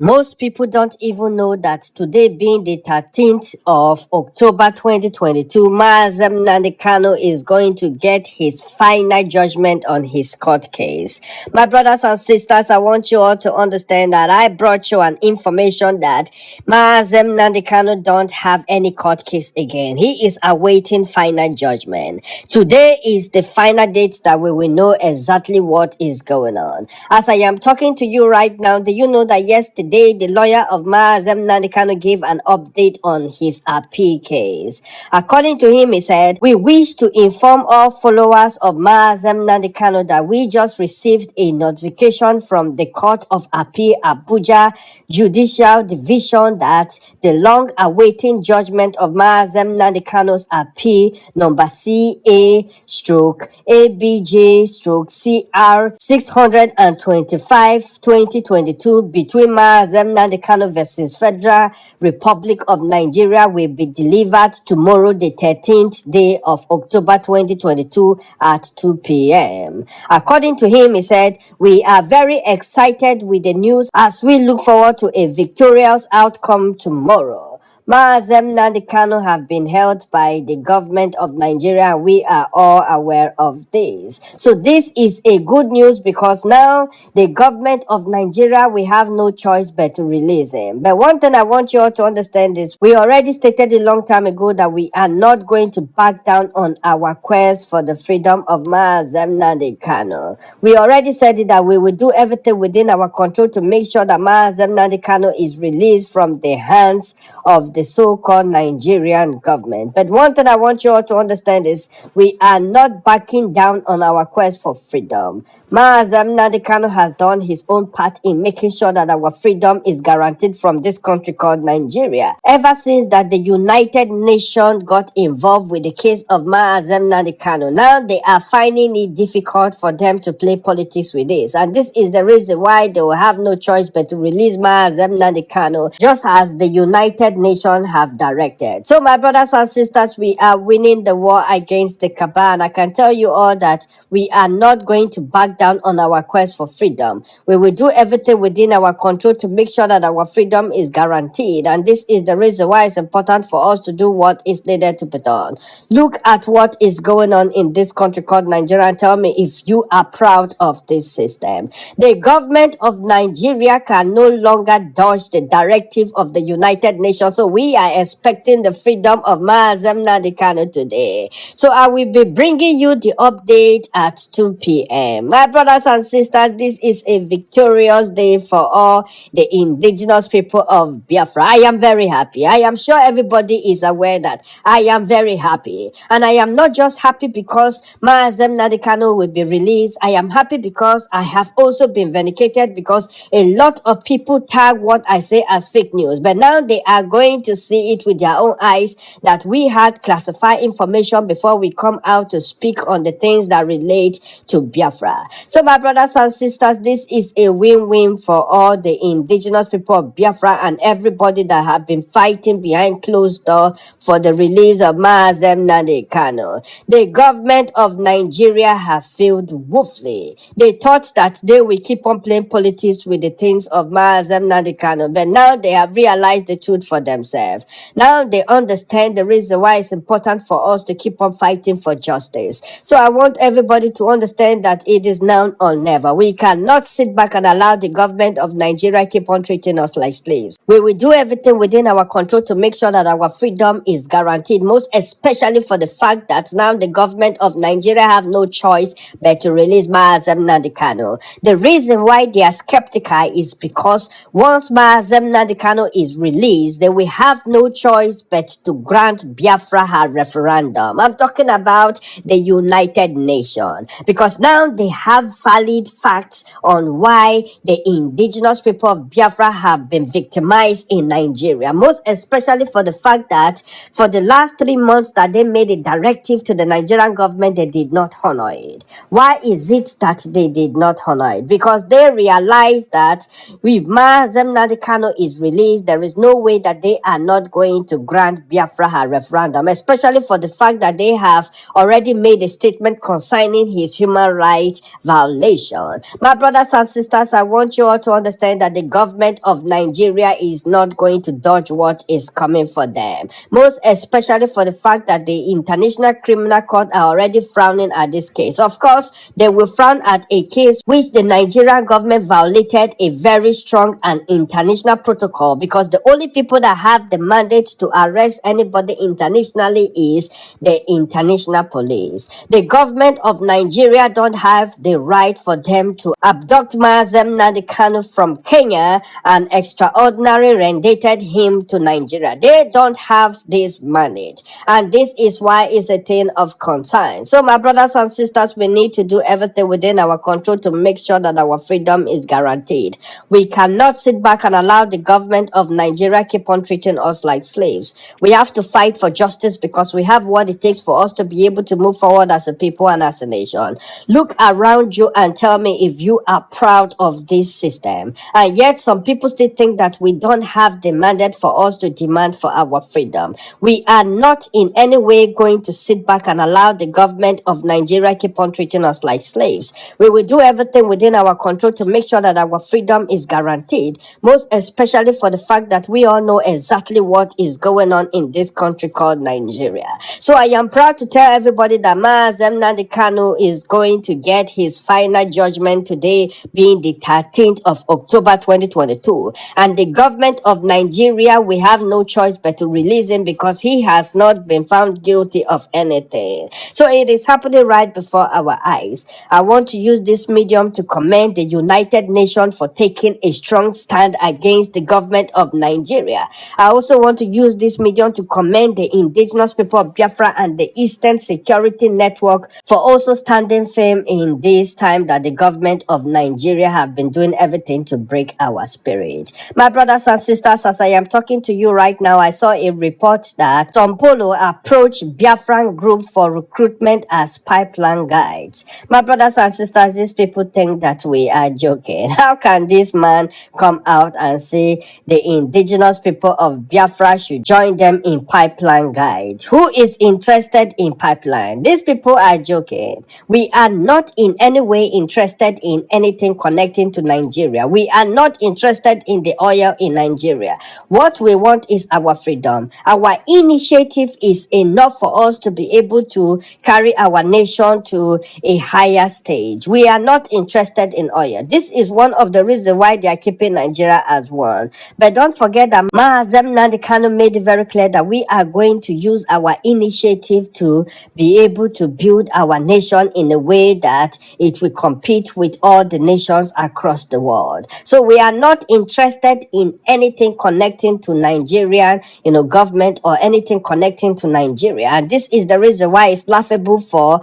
Most people don't even know that today, being the 13th of October 2022, Nnamdi Kanu is going to get his final judgment on his court case. My brothers and sisters, I want you all to understand that I brought you an information that Nnamdi Kanu don't have any court case again. He is awaiting final judgment. Today is the final date that we will know exactly what is going on. As I am talking to you right now, do you know that yesterday the lawyer of Nnamdi Kanu gave an update on his appeal case? According to him, he said, "We wish to inform all followers of Nnamdi Kanu that we just received a notification from the Court of Appeal Abuja Judicial Division that the long-awaiting judgment of Nnamdi Kanu's appeal number CA stroke ABJ stroke CR 625 2022 between Nnamdi Kanu versus Federal Republic of Nigeria will be delivered tomorrow, the 13th day of October 2022 at 2 p.m. According to him, he said, "We are very excited with the news as we look forward to a victorious outcome tomorrow. Nnamdi Kanu have been held by the government of Nigeria, and we are all aware of this." So this is a good news because now the government of Nigeria, we have no choice but to release him. But one thing I want you all to understand is we already stated a long time ago that we are not going to back down on our quest for the freedom of Nnamdi Kanu. We already said it that we will do everything within our control to make sure that Nnamdi Kanu is released from the hands of the so-called Nigerian government. But one thing I want you all to understand is we are not backing down on our quest for freedom. Nnamdi Kanu has done his own part in making sure that our freedom is guaranteed from this country called Nigeria. Ever since that the United Nations got involved with the case of Nnamdi Kanu, now they are finding it difficult for them to play politics with this. And this is the reason why they will have no choice but to release Nnamdi Kanu, just as the United Nations have directed. So my brothers and sisters, we are winning the war against the cabal. And I can tell you all that we are not going to back down on our quest for freedom. We will do everything within our control to make sure that our freedom is guaranteed. And this is the reason why it's important for us to do what is needed to be done. Look at what is going on in this country called Nigeria and tell me if you are proud of this system. The government of Nigeria can no longer dodge the directive of the United Nations. So we are expecting the freedom of Nnamdi Kanu today. So I will be bringing you the update at 2 p.m. My brothers and sisters, this is a victorious day for all the indigenous people of Biafra. I am very happy. I am sure everybody is aware that I am very happy. And I am not just happy because Nnamdi Kanu will be released. I am happy because I have also been vindicated because a lot of people tag what I say as fake news. But now they are going to see it with their own eyes that we had classified information before we come out to speak on the things that relate to Biafra. So my brothers and sisters, this is a win-win for all the indigenous people of Biafra and everybody that have been fighting behind closed doors for the release of Nnamdi Kanu. The government of Nigeria have failed woefully. They thought that they will keep on playing politics with the things of Nnamdi Kanu, but now they have realized the truth for themselves. Now they understand the reason why it's important for us to keep on fighting for justice. So I want everybody to understand that it is now or never. We cannot sit back and allow the government of Nigeria keep on treating us like slaves. We will do everything within our control to make sure that our freedom is guaranteed, most especially for the fact that now the government of Nigeria have no choice but to release Nnamdi Kanu. The reason why they are skeptical is because once Nnamdi Kanu is released, they will have no choice but to grant Biafra her referendum. I'm talking about the United Nations because now they have valid facts on why the indigenous people of Biafra have been victimized in Nigeria, most especially for the fact that for the last 3 months that they made a directive to the Nigerian government, they did not honor it. Why is it that they did not honor it? Because they realized that if Nnamdi Kanu is released, there is no way that they are are not going to grant Biafra her referendum, especially for the fact that they have already made a statement concerning his human rights violation. My brothers and sisters, I want you all to understand that the government of Nigeria is not going to dodge what is coming for them, most especially for the fact that the International Criminal Court are already frowning at this case. Of course, they will frown at a case which the Nigerian government violated a very strong and international protocol, because the only people that have the mandate to arrest anybody internationally is the international police. The government of Nigeria don't have the right for them to abduct Nnamdi Kanu from Kenya and extraordinary rendated him to Nigeria. They don't have this mandate, and this is why it's a thing of concern. So my brothers and sisters, we need to do everything within our control to make sure that our freedom is guaranteed. We cannot sit back and allow the government of Nigeria keep on treating us like slaves. We have to fight for justice, because we have what it takes for us to be able to move forward as a people and as a nation. Look around you and tell me if you are proud of this system. And yet some people still think that we don't have the mandate for us to demand for our freedom. We are not in any way going to sit back and allow the government of Nigeria keep on treating us like slaves. We will do everything within our control to make sure that our freedom is guaranteed, most especially for the fact that we all know exactly what is going on in this country called Nigeria. So I am proud to tell everybody that Nnamdi Kanu is going to get his final judgment today, being the 13th of October 2022. And the government of Nigeria, we have no choice but to release him, because he has not been found guilty of anything. So it is happening right before our eyes. I want to use this medium to commend the United Nations for taking a strong stand against the government of Nigeria. I also want to use this medium to commend the indigenous people of Biafra and the Eastern Security Network for also standing firm in this time that the government of Nigeria have been doing everything to break our spirit. My brothers and sisters, as I am talking to you right now, I saw a report that Tom Polo approached Biafran group for recruitment as pipeline guides. My brothers and sisters, these people think that we are joking. How can this man come out and say the indigenous people of Biafra should join them in pipeline guide? Who is interested in pipeline? These people are joking. We are not in any way interested in anything connecting to Nigeria. We are not interested in the oil in Nigeria. What we want is our freedom. Our initiative is enough for us to be able to carry our nation to a higher stage. We are not interested in oil. This is one of the reasons why they are keeping Nigeria as one. But don't forget that Nnamdi Kanu made it very clear that we are going to use our initiative to be able to build our nation in a way that it will compete with all the nations across the world. So we are not interested in anything connecting to Nigerian, government, or anything connecting to Nigeria. And this is the reason why it's laughable for,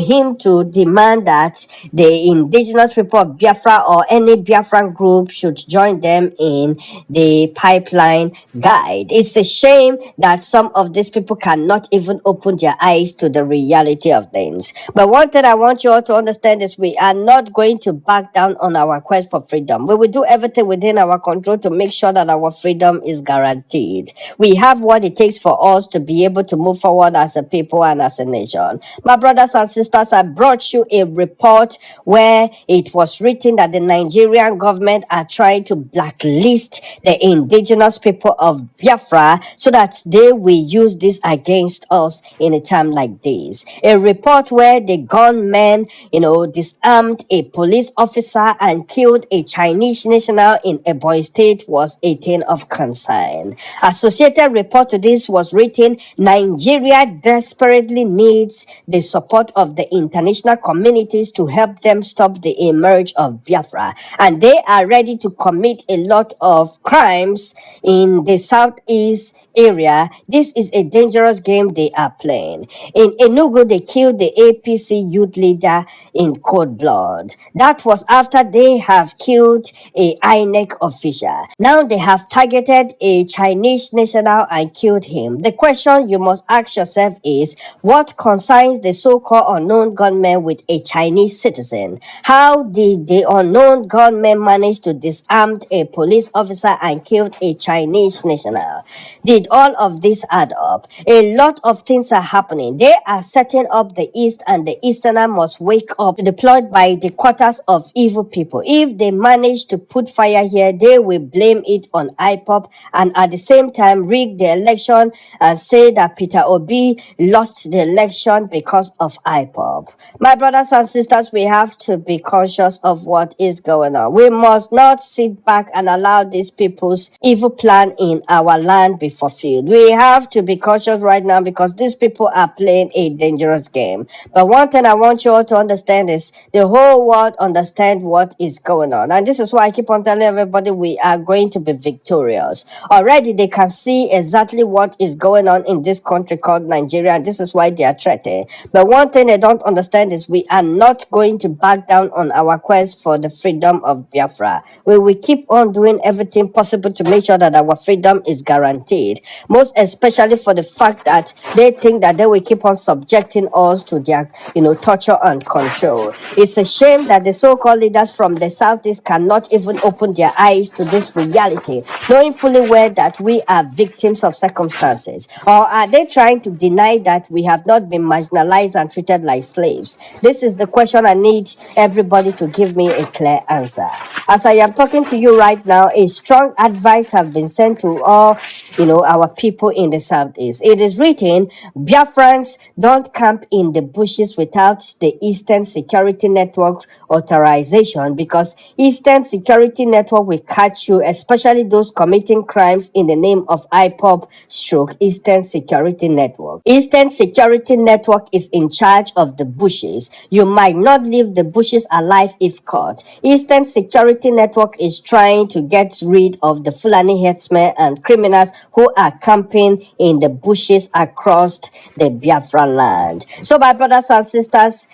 him to demand that the indigenous people of Biafra or any Biafran group should join them in the pipeline guide. It's a shame that some of these people cannot even open their eyes to the reality of things. But one thing I want you all to understand is we are not going to back down on our quest for freedom. We will do everything within our control to make sure that our freedom is guaranteed. We have what it takes for us to be able to move forward as a people and as a nation. My brothers and sisters, I brought you a report where it was written that the Nigerian government are trying to blacklist the indigenous people of Biafra so that they will use this against us in a time like this. A report where the gunmen, disarmed a police officer and killed a Chinese national in Ebonyi State was a thing of concern. Associated report to this was written, Nigeria desperately needs the support of the international communities to help them stop the emerge of Biafra. And they are ready to commit a lot of crimes in the southeast area, this is a dangerous game they are playing. In Enugu, they killed the APC youth leader in cold blood. That was after they have killed a INEC official. Now they have targeted a Chinese national and killed him. The question you must ask yourself is, what concerns the so-called unknown gunman with a Chinese citizen? How did the unknown gunman manage to disarm a police officer and killed a Chinese national? Did all of this add up? A lot of things are happening. They are setting up the East, and the Easterner must wake up, deployed by the quarters of evil people. If they manage to put fire here, they will blame it on IPOP and at the same time rig the election and say that Peter Obi lost the election because of IPOP. My brothers and sisters, we have to be conscious of what is going on. We must not sit back and allow these people's evil plan in our land be fulfilled. We have to be cautious right now because these people are playing a dangerous game. But one thing I want you all to understand is the whole world understands what is going on. And this is why I keep on telling everybody we are going to be victorious. Already they can see exactly what is going on in this country called Nigeria. And this is why they are threatened. But one thing they don't understand is we are not going to back down on our quest for the freedom of Biafra. We will keep on doing everything possible to make sure that our freedom is guaranteed. Most especially for the fact that they think that they will keep on subjecting us to their, torture and control. It's a shame that the so-called leaders from the Southeast cannot even open their eyes to this reality, knowing fully well that we are victims of circumstances. Or are they trying to deny that we have not been marginalized and treated like slaves? This is the question I need everybody to give me a clear answer. As I am talking to you right now, a strong advice has been sent to all, our people in the Southeast. It is written, Biafrans don't camp in the bushes without the Eastern Security Network authorization, because Eastern Security Network will catch you, especially those committing crimes in the name of IPOP stroke Eastern Security Network. Eastern Security Network is in charge of the bushes. You might not leave the bushes alive if caught. Eastern Security Network is trying to get rid of the Fulani herdsmen and criminals who are camping in the bushes across the Biafra land. So my brothers and sisters,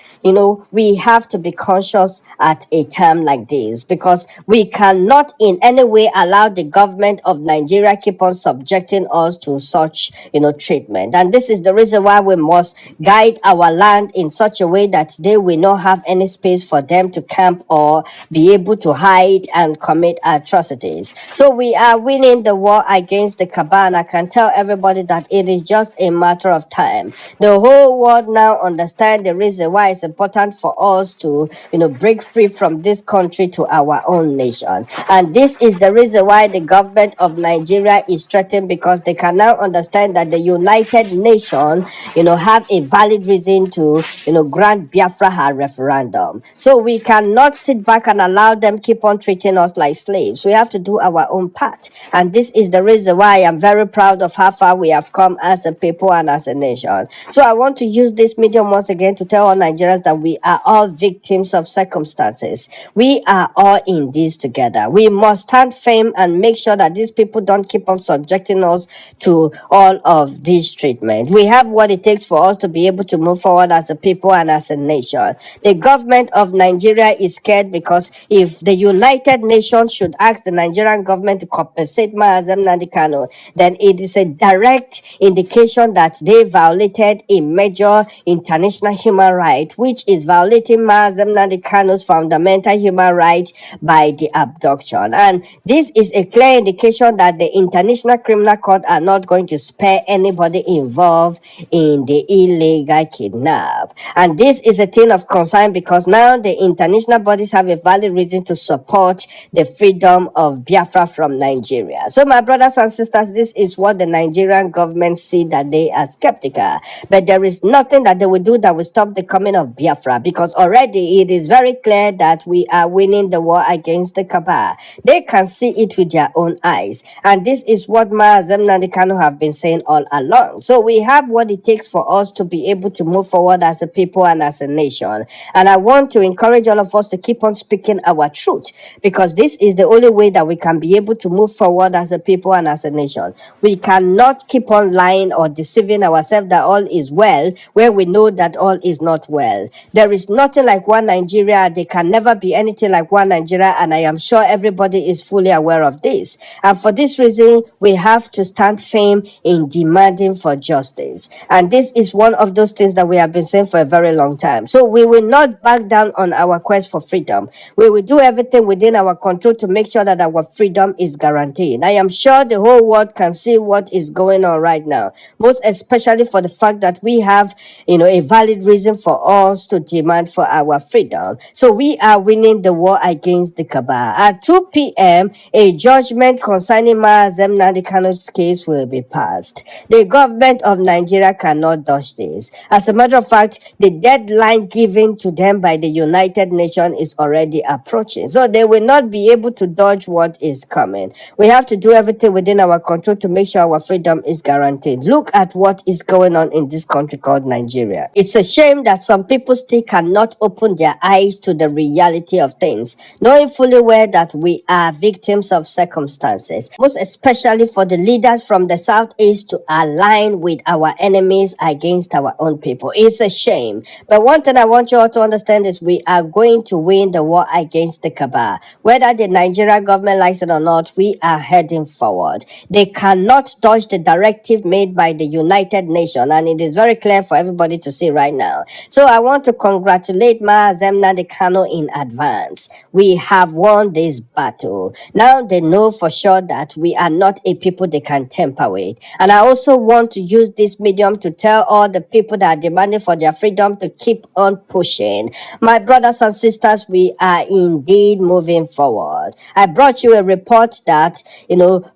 we have to be conscious at a time like this, because we cannot in any way allow the government of Nigeria keep on subjecting us to such, treatment. And this is the reason why we must guide our land in such a way that they will not have any space for them to camp or be able to hide and commit atrocities. So we are winning the war against the cabal. I can tell everybody that it is just a matter of time. The whole world now understands the reason why it's important for us to, break free from this country to our own nation. And this is the reason why the government of Nigeria is threatened, because they can now understand that the United Nations, have a valid reason to, grant Biafra a referendum. So we cannot sit back and allow them keep on treating us like slaves. We have to do our own part. And this is the reason why I am very proud of how far we have come as a people and as a nation. So I want to use this medium once again to tell all Nigerians that we are all victims of circumstances. We are all in this together. We must stand firm and make sure that these people don't keep on subjecting us to all of this treatment. We have what it takes for us to be able to move forward as a people and as a nation. The government of Nigeria is scared because if the United Nations should ask the Nigerian government to compensate Nnamdi Kanu, then it is a direct indication that they violated a major international human right, which is violating Nnamdi Kanu's fundamental human right by the abduction. And this is a clear indication that the International Criminal Court are not going to spare anybody involved in the illegal kidnap. And this is a thing of concern because now the international bodies have a valid reason to support the freedom of Biafra from Nigeria. So my brothers and sisters, this is what the Nigerian government see, that they are skeptical. But there is nothing that they will do that will stop the coming of Biafra, because already it is very clear that we are winning the war against the cabal. They can see it with their own eyes. And this is what Nnamdi Kanu have been saying all along. So we have what it takes for us to be able to move forward as a people and as a nation. And I want to encourage all of us to keep on speaking our truth, because this is the only way that we can be able to move forward as a people and as a nation. We cannot keep on lying or deceiving ourselves that all is well when we know that all is not well. There is nothing like one Nigeria. There can never be anything like one Nigeria, and I am sure everybody is fully aware of this. And for this reason, we have to stand firm in demanding for justice. And this is one of those things that we have been saying for a very long time. So we will not back down on our quest for freedom. We will do everything within our control to make sure that our freedom is guaranteed. I am sure the whole world can see what is going on right now, most especially for the fact that we have, a valid reason for us to demand for our freedom. So we are winning the war against the cabal. At 2 p.m., a judgment concerning Maazem Nnamdi Kanu's case will be passed. The government of Nigeria cannot dodge this. As a matter of fact, the deadline given to them by the United Nations is already approaching. So they will not be able to dodge what is coming. We have to do everything within our control to make sure our freedom is guaranteed. Look at what is going on in this country called Nigeria. It's a shame that some people still cannot open their eyes to the reality of things, knowing fully well that we are victims of circumstances, most especially for the leaders from the southeast to align with our enemies against our own people. It's a shame. But one thing I want you all to understand is we are going to win the war against the cabal. Whether the Nigerian government likes it or not, we are heading forward. They cannot dodge the directive made by the United Nations, and it is very clear for everybody to see right now. So I want to congratulate Maazem Nnamdi Kanu in advance. We have won this battle. Now they know for sure that we are not a people they can tamper with. And I also want to use this medium to tell all the people that are demanding for their freedom to keep on pushing. My brothers and sisters, we are indeed moving forward. I brought you a report that,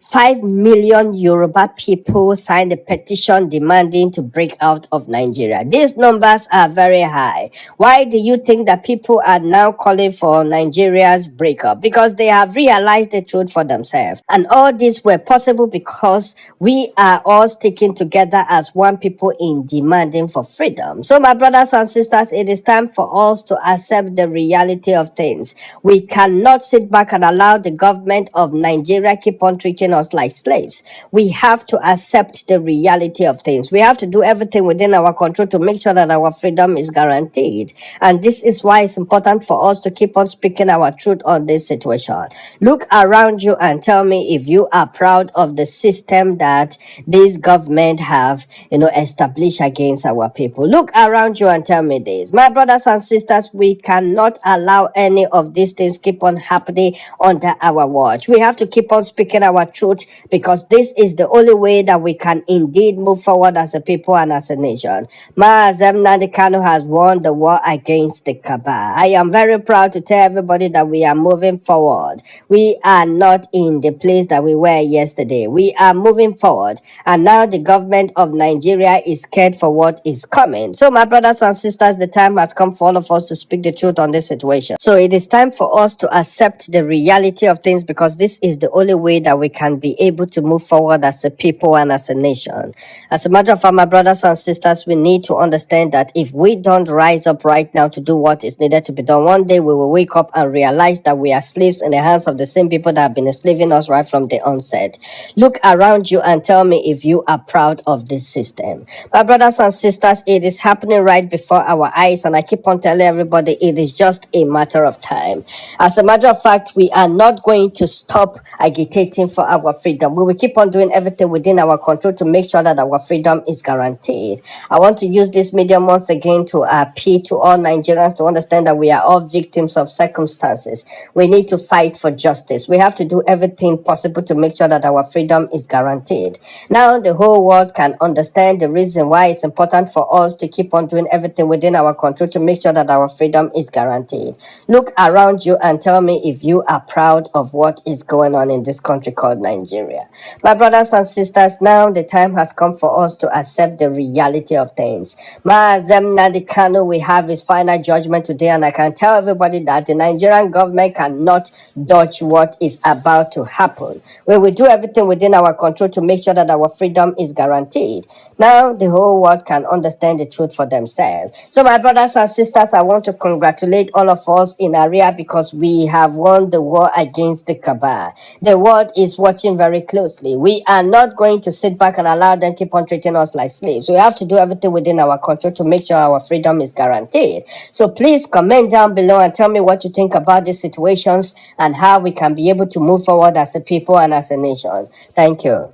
5 million Yoruba people signed a petition demanding to break out of Nigeria. These numbers are very high. Why do you think that people are now calling for Nigeria's breakup? Because they have realized the truth for themselves. And all this were possible because we are all sticking together as one people in demanding for freedom. So my brothers and sisters, it is time for us to accept the reality of things. We cannot sit back and allow the government of Nigeria keep on treating us like slaves. We have to accept the reality of things. We have to do everything within our control to make sure that our freedom is guaranteed. And this is why it's important for us to keep on speaking our truth on this situation. Look around you and tell me if you are proud of the system that this government have, established against our people. Look around you and tell me this. My brothers and sisters, we cannot allow any of these things keep on happening under our watch. We have to keep on speaking our truth because this is the only way that we can indeed move forward as a people and as a nation. Maazem Nnamdi Kanu has won the war against the cabal. I am very proud to tell everybody that we are moving forward. We are not in the place that we were yesterday. We are moving forward. And now the government of Nigeria is scared for what is coming. So my brothers and sisters, the time has come for all of us to speak the truth on this situation. So it is time for us to accept the reality of things because this is the only way that we can be able to move forward as a people and as a nation. As a matter of fact, my brothers and sisters, we need to understand that if we don't rise up right now to do what is needed to be done, one day we will wake up and realize that we are slaves in the hands of the same people that have been enslaving us right from the onset. Look around you and tell me if you are proud of this system. My brothers and sisters, it is happening right before our eyes, and I keep on telling everybody it is just a matter of time. As a matter of fact, we are not going to stop agitating for our freedom. We will keep on doing everything within our control to make sure that our freedom is guaranteed. I want to use this medium once again to appeal to all Nigerians to understand that we are all victims of circumstances. We need to fight for justice. We have to do everything possible to make sure that our freedom is guaranteed. Now the whole world can understand the reason why it's important for us to keep on doing everything within our control to make sure that our freedom is guaranteed. Look around you and tell me if you are proud of what is going on in this country called Nigeria. My brothers and sisters, now the time has come for us to accept the reality of things. Maazem Nnamdi Kanu will have his final judgment today, and I can tell everybody that the Nigerian government cannot dodge what is about to happen. We will do everything within our control to make sure that our freedom is guaranteed. Now the whole world can understand the truth for themselves. So my brothers and sisters, I want to congratulate all of us in area because we have won the war against the cabal. The world is watching very closely. We are not going to sit back and allow them keep on treating us like slaves. We have to do everything within our control to make sure our freedom is guaranteed. So please comment down below and tell me what you think about these situations and how we can be able to move forward as a people and as a nation. Thank you.